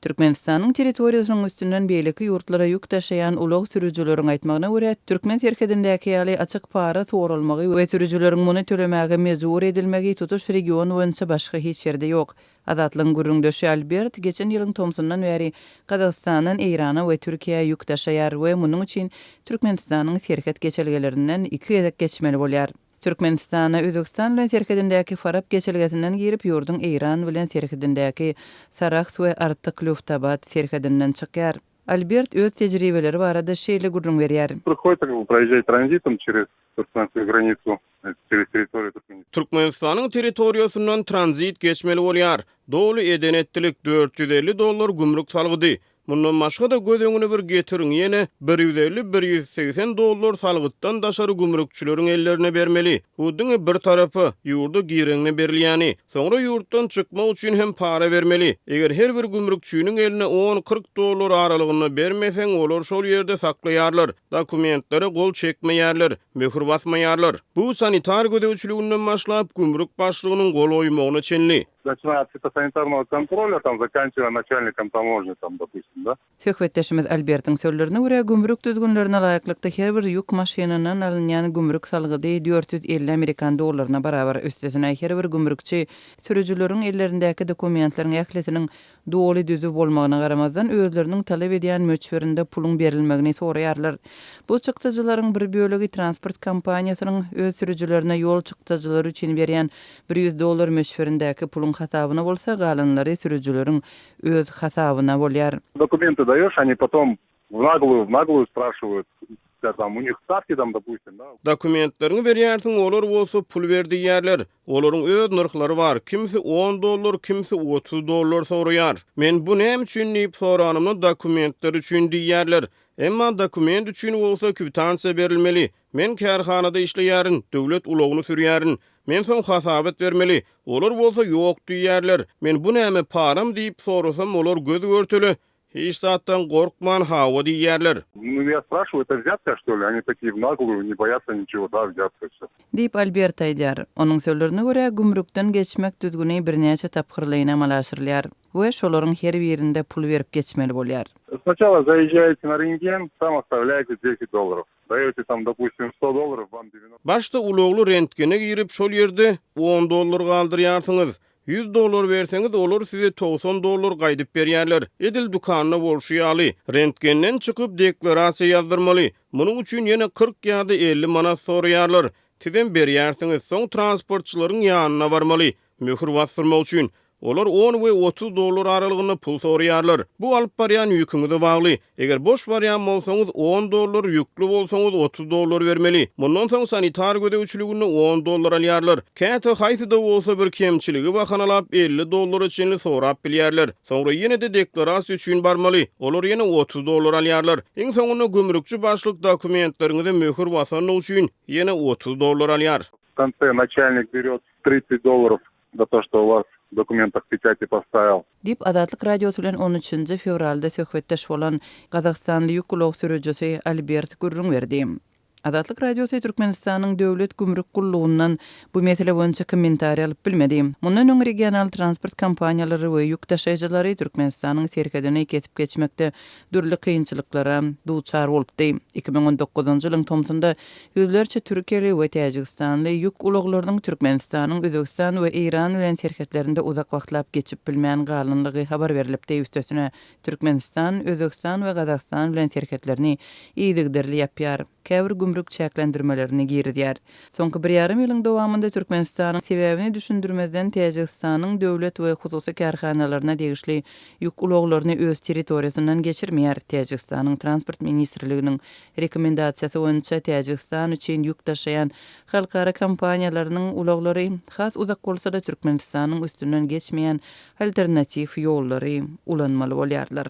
Türkmenistanyň territoriýasynyň üstünden beýleki ýurtlara ýük taşaýan ulug sürüjüleriň aýtmagyna görä, Türkmen serkedindäki ýaly açyk para soğurulmagy we sürüjüleriň muny tölemäge mejbur edilmegi tutuş region boýunça başga hiç ýerde ýok. Azatlyň gürrüňdeşi Albert geçen ýylyň Tomsundan bäri Gazagstanyň Eýrana we Türkiýe ýük taşaýar we munyň üçin Türkmenistanyň serket geçelgelerinden 2 gezek geçmeli bolýar. Türkmenistana Özbekistan bilen serkedindäki Farap geçelgesinden girip ýurdun Eýran bilen serkedindäki Sarax we Artyk-Luftabat serkedinden çykýar. Albert öz tejribeleri barada şeýle gurrun berýär. Проезжать транзитом через туркменскую границу, через территорию Туркменистана. Türkmenistanyň territoriýasyndan tranzit geçmeli bolýar. Dowly edenetlik $450 gümrük salgydy. Mundan başga da göz öňüne bir getiriň ýene $150-180 salgytdan daşary gümrükçüleriň ellerine bermeli. Bu diňe bir tarapy ýurdu gireňine berilýäni, soňra ýurtdan çykmak üçin hem para bermeli. Eger her bir gümrükçüniň eline $10-40 aralygyny bermeseň olar şol ýerde saklaýarlar, dokumentlere gol çekmeýärler, möhür basmaýarlar. Bu sanitar gödäwçiliginden başlap gümrük başlygynyň gol oýmagyna çenli. Начиная от фитосанитарного контроля, там, заканчивая начальником таможни, там, допустим, да? Söhbetdeşimiz Albertiň sözlerine görä gümrük düzgünlerine laýyklykda her bir ýük maşynynyň alynýan gümrük salgydy $450 barabar üstesine her bir gümrükçi sürüjüleriň ellerindäki dokumentlaryň ählisiniň doly düzü bolmagyna garamazdan özleriniň talep edýän möçberinde puluň berilmegini soraýarlar. Bu çykdyjylaryň bir bölegi transport kompaniýasynyň öz sürüjülerine ýol çykdyjylary üçin berýän $100 möçberindäki puluň hasabyna bolsa, galanlary sürüjüleriň öz hasabyna bolýar. Документы даёшь, они потом в наглую спрашивают, там, у них ставки, там, допустим, да? Dokumentlerini berýärsiň, olar bolsa pul berdi ýerler. Olaryň öz narhlary bar. Kimisi $10, kimisi $30 soraýar. Men bu näme üçin diýip soranymda dokumentler üçin diýerler. Emma dokument üçin bolsa kwitansiýa berilmeli. Men kärhanada işleýärin, döwlet ulagyny sürýärin. Men soň hasabat bermeli. Olar bolsa ýok diýerler. Men bu näme param diýip sorasam, olar göz görteli. Hiç zatdan korkman hawa diýerler. Ну, я спрашиваю, это взятка, что ли? Они такие в наглую, не боятся ничего, да, взятка всё. Deyip Albert aýdýar. Onuň sözlerine görä gümrükden geçmek düzgüni birnäçe tapgyrlygyna malaşyrlar we şolaryň her birinde pul berip geçmeli bolýar. Сначала заезжаете на рентген, там оставляете $10. Даёте там, допустим, $100, вам 90. Başta ulugly rentgene girip şol ýerde $10 galdyrýarsyňyz. $100 berseňiz olur size $90 gaýdyp berýärler. Edil dukanyna bolşýaly. Rentgenden çykyp deklarasiýa ýazdyrmaly. Munyň üçin ýene 40 ýa-da 50 manat soraýarlar. Sizden berýärsiňiz, soň transportçylaryň ýanyna barmaly. Möhür bastyrmak üçin olar $10 we $30 aralygyny pul soraýarlar. Bu alyp barýan ýüküňize bagly. Eger boş barýan bolsaňyz $10, ýüklü bolsaňyz $30 bermeli. Mundan soň sanitar gödäwçiligini $10 alýarlar. Käte haýsyda bolsa bir kemçiligi bahanalap $50 üçin sorap bilýärler. Soňra ýene de deklarasiýa üçin barmaly. Olar ýene $30 alýarlar. Iň soňunda gümrükçi başlyk dokumentleriňize möhür basanyň üçin ýene $30 alýar. В конце начальник берет $30 за то, что у вас в документах печати поставил. Dip Adatlyk radiosu bilen 13 fevralda söhbetdeş bolan Gazagstanly ýük ulug sürüjüsi Albert gurrun berdi. Adatlyk radiosu Türkmenistanyň döwlet gümrük gullugyndan bu mesele boýunça kommentariýa alyp bilmedi. Mundan öň regional transport kompaniýalary we ýük taşyjylary Türkmenistanyň serkedine ketip geçmekde dürli kynçylyklara duçar bolupdy. 2019-njy ýylyň Tomsunda ýüzlerçe türkiýeli we Täjikstanly ýük uluglarynyň Türkmenistanyň, Özbekistan we Eýran bilen serketlerinde uzak wagtlap geçip bilmän galynlygy habar berilipdi. Üstesine Türkmenistan, Özbekistan we Gazagystan bilen serketlerini ýygyderli ýapýar. Käbir gümrük çäklendirmelerini girdiyar. Soňky 1,5 ýylyň dowamında Türkmenistanyň sebäbini düşündirmezden Täjikstanyň döwlet we hususy karhanalarına degişli ýük uluglaryny öz territoriýasyndan geçirmeýär. Täjikstanyň transport ministrliginiň rekomendasiýasy boýunça Täjikistan üçin ýük taşaýan halkara kompaniýalarynyň ulaglary has uzak bolsa da Türkmenistanyň üstünden geçmeýän alternativ ýollary ulanmaly bolýarlar.